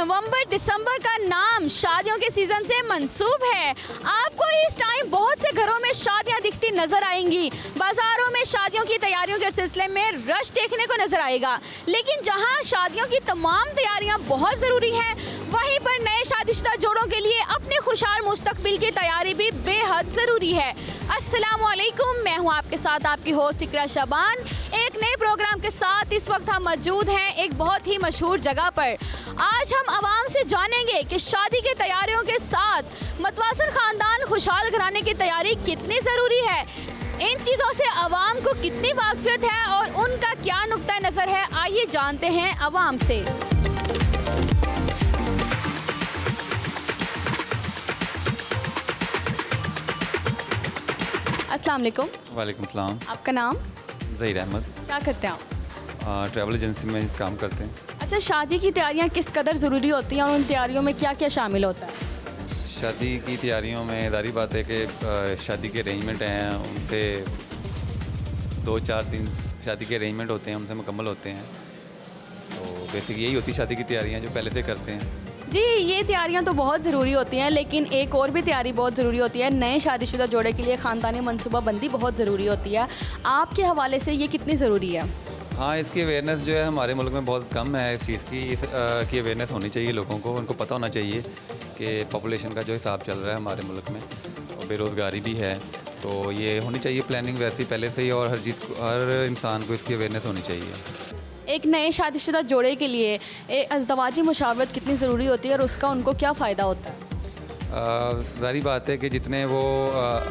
नवंबर दिसंबर का नाम शादियों के सीजन से मंसूब है। आपको इस टाइम बहुत से घरों में शादियां दिखती नजर आएंगी। बाजारों में शादियों की तैयारियों के सिलसिले में रश देखने को नजर आएगा। लेकिन जहां शादियों की तमाम तैयारियां बहुत ज़रूरी हैं, वहीं पर नए शादीशुदा जोड़ों के लिए अपने खुशहाल मुस्तकबिल की तैयारी भी बेहद ज़रूरी है। अस्सलामुअलैकुम, मैं हूं आपके साथ आपकी होस्ट इकरा शबान। एक नए प्रोग्राम के साथ इस वक्त हम मौजूद हैं एक बहुत ही मशहूर जगह पर। आज हम आवाम से जानेंगे कि शादी की तैयारियों के साथ मतवासर ख़ानदान खुशहाल घराने की तैयारी कितनी ज़रूरी है, इन चीज़ों से आवाम को कितनी वाकफियत है और उनका क्या नुक्ता नज़र है। आइए जानते हैं आवाम से। अस्सलाम वालेकुम। वालेकुम सलाम। आपका नाम? ज़हीर अहमद। क्या करते हैं आप? ट्रैवल एजेंसी में काम करते हैं। अच्छा, शादी की तैयारियां किस कदर ज़रूरी होती हैं और उन तैयारियों में क्या क्या शामिल होता है? शादी की तैयारियों में जारी बात है कि शादी के अरेंजमेंट हैं, उनसे 2-4 दिन शादी के अरेंजमेंट होते हैं, उनसे मुकम्मल होते हैं। तो बेसिक यही होती है शादी की तैयारियां जो पहले से करते हैं। जी, ये तैयारियां तो बहुत ज़रूरी होती हैं, लेकिन एक और भी तैयारी बहुत ज़रूरी होती है। नए शादीशुदा जोड़े के लिए ख़ानदानी मनसूबाबंदी बहुत ज़रूरी होती है। आपके हवाले से ये कितनी ज़रूरी है? हाँ, इसकी अवेयरनेस जो है हमारे मुल्क में बहुत कम है। इस चीज़ की अवेयरनेस होनी चाहिए लोगों को। उनको पता होना चाहिए कि पॉपुलेशन का जो हिसाब चल रहा है हमारे मुल्क में और बेरोज़गारी भी है, तो ये होनी चाहिए प्लानिंग वैसी पहले से ही, और हर इंसान को इसकी अवेयरनेस होनी चाहिए। एक नए शादीशुदा जोड़े के लिए अज़दवाजी मुशावरत कितनी ज़रूरी होती है और उसका उनको क्या फ़ायदा होता है? ज़ाहिर बात है कि जितने वो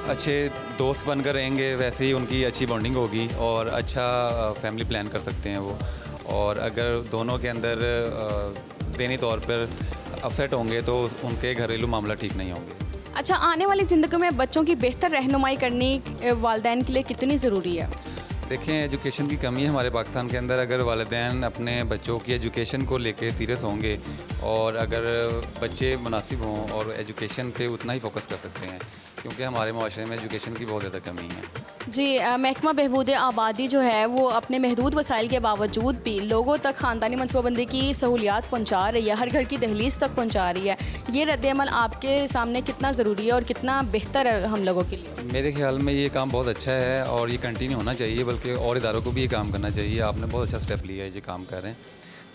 अच्छे दोस्त बनकर रहेंगे वैसे ही उनकी अच्छी बॉन्डिंग होगी और अच्छा फैमिली प्लान कर सकते हैं वो। और अगर दोनों के अंदर ज़हनी तौर पर अपसेट होंगे तो उनके घरेलू मामला ठीक नहीं होंगे। अच्छा, आने वाली ज़िंदगी में बच्चों की बेहतर रहनुमाई करनी वालिदैन के लिए कितनी ज़रूरी है? देखें, एजुकेशन की कमी है हमारे पाकिस्तान के अंदर। अगर वालिदैन अपने बच्चों की एजुकेशन को लेके सीरियस होंगे और अगर बच्चे मुनासिब हों और एजुकेशन पे उतना ही फोकस कर सकते हैं, क्योंकि हमारे माशरे में एजुकेशन की बहुत ज़्यादा कमी है। जी, महकमा बहबूद आबादी जो है वो अपने महदूद वसाइल के बावजूद भी लोगों तक ख़ानदानी मनसूबाबंदी की सहूलियात पहुँचा रही है, हर घर की दहलीज तक पहुँचा रही है। ये रद्द-ए-अमल आपके सामने कितना ज़रूरी है और कितना बेहतर है हम लोगों के लिए? मेरे ख्याल में ये काम बहुत अच्छा है और ये कंटिन्यू होना चाहिए, बल्कि और इदारों को भी ये काम करना चाहिए। आपने बहुत अच्छा स्टेप लिया है, ये काम कर रहे हैं,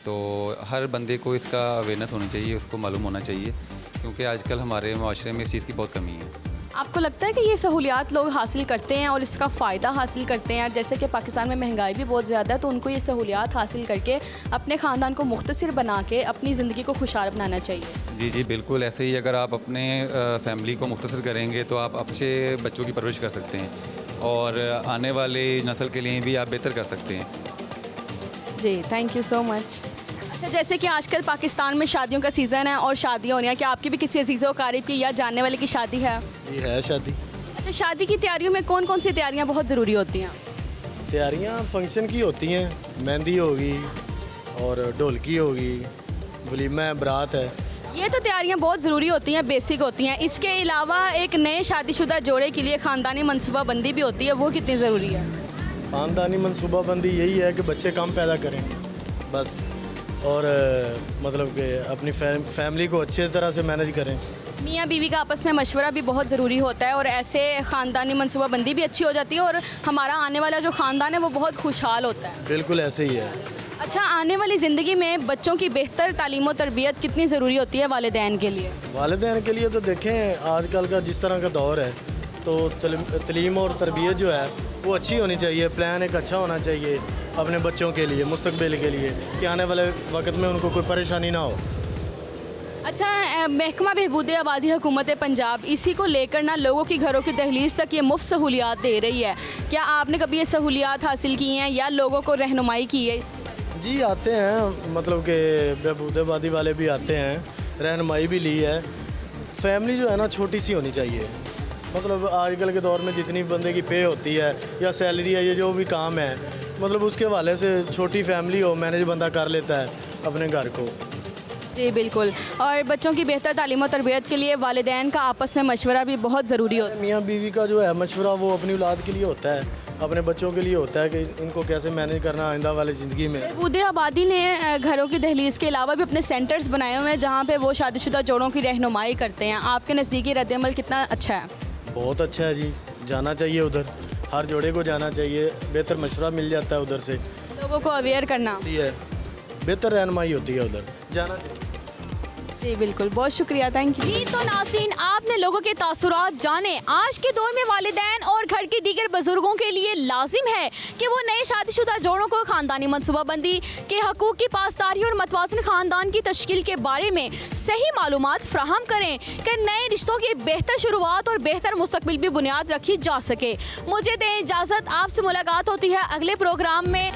तो हर बंदे को इसका अवेयरनेस होनी चाहिए, उसको मालूम होना चाहिए, क्योंकि आजकल हमारे माशरे में इस चीज़ की बहुत कमी है। आपको लगता है कि ये सहूलियात लोग हासिल करते हैं और इसका फ़ायदा हासिल करते हैं? जैसे कि पाकिस्तान में महंगाई भी बहुत ज़्यादा है, तो उनको ये सहूलियात हासिल करके अपने ख़ानदान को मुख्तसर बना के अपनी ज़िंदगी को खुशहाल बनाना चाहिए। जी जी बिल्कुल, ऐसे ही अगर आप अपने फैमिली को मुख्तसर करेंगे तो आप अच्छे बच्चों की परवरिश कर सकते हैं और आने वाले नस्ल के लिए भी आप बेहतर कर सकते हैं। जी, थैंक यू सो मच। अच्छा, जैसे कि आजकल पाकिस्तान में शादियों का सीज़न है और शादियाँ हो रही हैं, क्या आपकी भी किसी अजीज़ व क़रीब की या जानने वाले की शादी है? जी है शादी। अच्छा, शादी की तैयारियों में कौन कौन सी तैयारियाँ बहुत ज़रूरी होती हैं? तैयारियां फंक्शन की होती हैं, मेहंदी होगी और ढोलकी होगी, वलीमा है, बारात है। ये तो तैयारियां बहुत ज़रूरी होती हैं, बेसिक होती हैं। इसके अलावा एक नए शादीशुदा जोड़े के लिए ख़ानदानी मनसूबाबंदी भी होती है, वो कितनी ज़रूरी है? ख़ानदानी मनसूबाबंदी यही है कि बच्चे कम पैदा करें बस, और मतलब कि अपनी फैमिली को अच्छे तरह से मैनेज करें। मियाँ बीवी का आपस में मशवरा भी बहुत ज़रूरी होता है और ऐसे ख़ानदानी मनसूबाबंदी भी अच्छी हो जाती है और हमारा आने वाला जो ख़ानदान है वो बहुत खुशहाल होता है। बिल्कुल ऐसे ही है। अच्छा, आने वाली ज़िंदगी में बच्चों की बेहतर तालीम और तरबियत कितनी ज़रूरी होती है वालिदैन के लिए? वालिदैन के लिए तो देखें, आजकल का जिस तरह का दौर है तो तलीम और तरबियत जो है वो अच्छी होनी चाहिए। प्लान एक अच्छा होना चाहिए अपने बच्चों के लिए, मुस्तकबिल के लिए, कि आने वाले वक्त में उनको कोई परेशानी ना हो। अच्छा, महकमा बहबूद आबादी हुकूमत पंजाब इसी को लेकर ना लोगों की घरों की दहलीज तक ये मुफ्त सहूलियात दे रही है। क्या आपने कभी ये सहूलियात हासिल की हैं या लोगों को रहनुमाई की है? जी आते हैं, मतलब कि बहबूद आबादी वाले भी आते हैं, रहनुमाई भी ली है। फैमिली जो है ना छोटी सी होनी चाहिए। मतलब आजकल के दौर में जितनी बंदे की पे होती है या सैलरी है, ये जो भी काम है, मतलब उसके हवाले से छोटी फैमिली हो, मैनेज बंदा कर लेता है अपने घर को। जी बिल्कुल, और बच्चों की बेहतर तालीम और तरबियत के लिए वालिदैन का आपस में मशवरा भी बहुत ज़रूरी होता है। मियाँ बीवी का जो है मशवरा वो अपनी औलाद के लिए होता है, अपने बच्चों के लिए होता है कि इनको कैसे मैनेज करना आइंदा वाली ज़िंदगी में। बूढ़े आबादी ने घरों की दहलीज के अलावा भी अपने सेंटर्स बनाए हुए हैं जहाँ पे वो शादीशुदा जोड़ों की रहनुमाई करते हैं। आपके नज़दीकी रद्द-ए-अमल कितना अच्छा है? बहुत अच्छा है जी, जाना चाहिए उधर, हर जोड़े को जाना चाहिए, बेहतर मशवरा मिल जाता है उधर से, लोगों को अवेयर करना। है बेहतर रहनुमाई होती है उधर, जाना चाहिए। जी बिल्कुल, बहुत शुक्रिया, थैंक यू। जी तो नाज़रीन, आपने लोगों के तासुरात जाने। आज के दौर में वालिदैन और घर के दीगर बुजुर्गों के लिए लाजिम है कि वो नए शादीशुदा जोड़ों को ख़ानदानी मनसूबाबंदी के हकूक़ की पासदारी और मतवाज़िन ख़ानदान की तश्कील के बारे में सही मालूमात फ्राहम करें कि नए रिश्तों की बेहतर शुरुआत और बेहतर मुस्तकबिल भी बुनियाद रखी जा सके। मुझे दें इजाज़त, आपसे मुलाकात होती है अगले प्रोग्राम में।